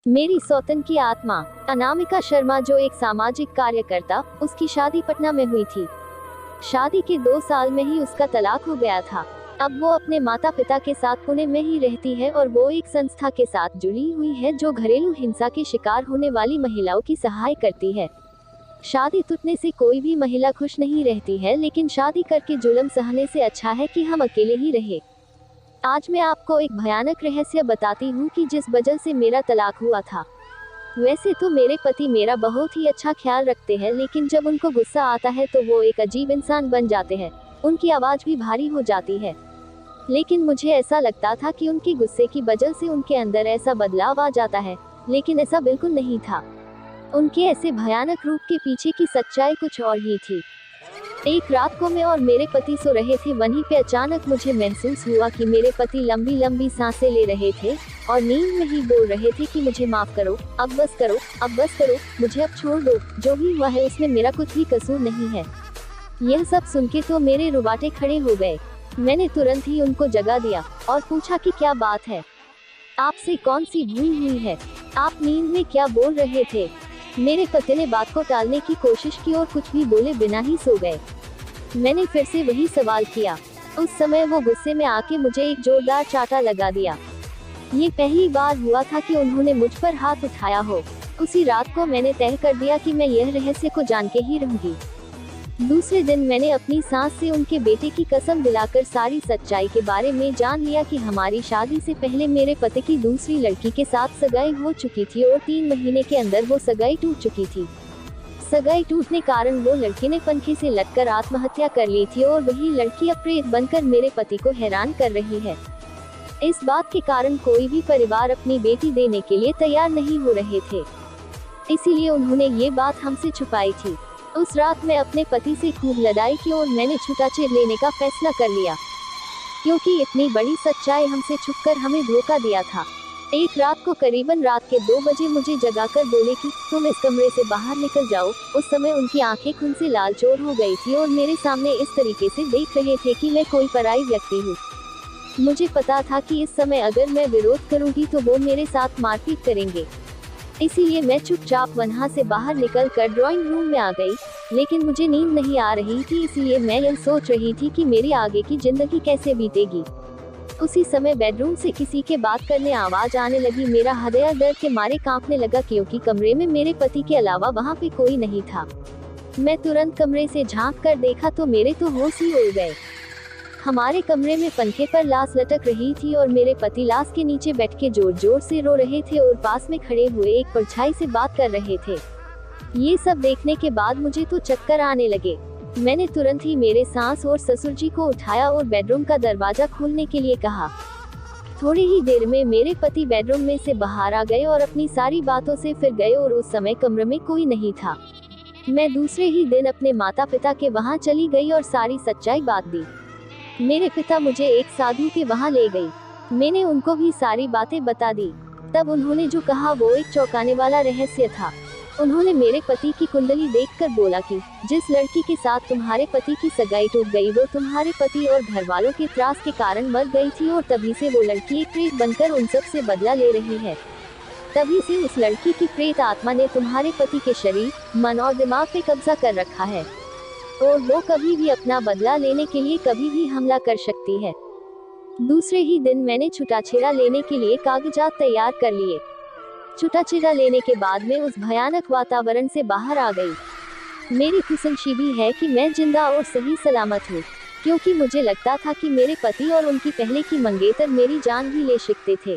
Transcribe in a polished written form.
मेरी सौतन की आत्मा अनामिका शर्मा, जो एक सामाजिक कार्यकर्ता, उसकी शादी पटना में हुई थी। शादी के 2 साल में ही उसका तलाक हो गया था। अब वो अपने माता पिता के साथ पुणे में ही रहती है और वो एक संस्था के साथ जुड़ी हुई है जो घरेलू हिंसा के शिकार होने वाली महिलाओं की सहाय करती है। शादी टूटने से कोई भी महिला खुश नहीं रहती है, लेकिन शादी करके जुल्म सहने से अच्छा है कि हम अकेले ही रहे। आज मैं आपको एक भयानक रहस्य बताती हूँ कि जिस वजह से मेरा तलाक हुआ था। वैसे तो मेरे पति मेरा बहुत ही अच्छा ख्याल रखते हैं, लेकिन जब उनको गुस्सा आता है तो वो एक अजीब इंसान बन जाते हैं। उनकी आवाज़ भी भारी हो जाती है। लेकिन मुझे ऐसा लगता था कि उनके गुस्से की वजह से उनके अंदर ऐसा बदलाव आ जाता है, लेकिन ऐसा बिल्कुल नहीं था। उनके ऐसे भयानक रूप के पीछे की सच्चाई कुछ और ही थी। एक रात को मैं और मेरे पति सो रहे थे, वहीं पे अचानक मुझे महसूस हुआ कि मेरे पति लंबी लंबी सांसें ले रहे थे और नींद में ही बोल रहे थे कि मुझे माफ करो, अब बस करो, अब बस करो, मुझे अब छोड़ दो, जो भी हुआ है उसमें मेरा कुछ भी कसूर नहीं है। यह सब सुन के तो मेरे रुबाटे खड़े हो गए। मैंने तुरंत ही उनको जगा दिया और पूछा कि क्या बात है, आपसे कौन सी भूल हुई है, आप नींद में क्या बोल रहे थे। मेरे पति ने बात को टालने की कोशिश की और कुछ भी बोले बिना ही सो गए। मैंने फिर से वही सवाल किया। उस समय वो गुस्से में आके मुझे एक जोरदार चाटा लगा दिया। ये पहली बार हुआ था कि उन्होंने मुझ पर हाथ उठाया हो। उसी रात को मैंने तय कर दिया कि मैं यह रहस्य को जान के ही रहूंगी। दूसरे दिन मैंने अपनी सास से उनके बेटे की कसम दिलाकर सारी सच्चाई के बारे में जान लिया कि हमारी शादी से पहले मेरे पति की दूसरी लड़की के साथ सगाई हो चुकी थी और 3 महीने के अंदर वो सगाई टूट चुकी थी। सगाई टूटने कारण वो लड़की ने पंखे से लटकर आत्महत्या कर ली थी और वही लड़की अब प्रेत बनकर मेरे पति को हैरान कर रही है। इस बात के कारण कोई भी परिवार अपनी बेटी देने के लिए तैयार नहीं हो रहे थे, इसीलिए उन्होंने ये बात हमसे छुपाई थी। उस रात मैं अपने पति से खूब लड़ाई की और मैंने छुटाछेड़ लेने का फैसला कर लिया, क्योंकि इतनी बड़ी सच्चाई हमसे छुपकर हमें धोखा दिया था। एक रात को करीबन रात के 2 बजे मुझे जगाकर बोले कि तुम इस कमरे से बाहर निकल जाओ। उस समय उनकी आंखें खून से लालचोर हो गई थी और मेरे सामने इस तरीके से देख रहे थे कि मैं कोई पराई व्यक्ति हूँ। मुझे पता था कि इस समय अगर मैं विरोध करूंगी तो वो मेरे साथ मारपीट करेंगे, इसीलिए मैं चुपचाप वहाँ से बाहर निकलकर ड्राइंग रूम में आ गई। लेकिन मुझे नींद नहीं आ रही थी, इसलिए मैं यह सोच रही थी कि मेरी आगे की जिंदगी कैसे बीतेगी। उसी समय बेडरूम से किसी के बात करने आवाज आने लगी। मेरा हृदय डर के मारे कांपने लगा, क्योंकि कमरे में मेरे पति के अलावा वहाँ पे कोई नहीं था। मैं तुरंत कमरे से झांक कर देखा तो मेरे तो होश ही उड़ गए। हमारे कमरे में पंखे पर लाश लटक रही थी और मेरे पति लाश के नीचे बैठ के जोर जोर से रो रहे थे और पास में खड़े हुए एक परछाई से बात कर रहे थे। ये सब देखने के बाद मुझे तो चक्कर आने लगे। मैंने तुरंत ही मेरे सास और ससुर जी को उठाया और बेडरूम का दरवाजा खोलने के लिए कहा। थोड़ी ही देर में मेरे पति बेडरूम में से बाहर आ गए और अपनी सारी बातों से फिर गए और उस समय कमरे में कोई नहीं था। मैं दूसरे ही दिन अपने माता पिता के वहाँ चली गई और सारी सच्चाई बात दी। मेरे पिता मुझे एक साधु के वहाँ ले गई। मैंने उनको भी सारी बातें बता दी। तब उन्होंने जो कहा वो एक चौंकाने वाला रहस्य था। उन्होंने मेरे पति की कुंडली देखकर बोला कि जिस लड़की के साथ तुम्हारे पति की सगाई टूट गई वो तुम्हारे पति और घर वालों के त्रास के कारण मर गई थी और तभी से वो लड़की एक प्रेत बनकर उन सब से बदला ले रही है। तभी से उस लड़की की प्रेत आत्मा ने तुम्हारे पति के शरीर, मन और दिमाग पे कब्जा कर रखा है और वो कभी भी अपना बदला लेने के लिए कभी भी हमला कर सकती है। दूसरे ही दिन मैंने छुटाछेड़ा लेने के लिए कागजात तैयार कर लिए। छुटाछेड़ा लेने के बाद मैं उस भयानक वातावरण से बाहर आ गई। मेरी खुशनसीबी है कि मैं जिंदा और सही सलामत हूँ, क्योंकि मुझे लगता था कि मेरे पति और उनकी पहले की मंगेतर मेरी जान भी ले सकते थे।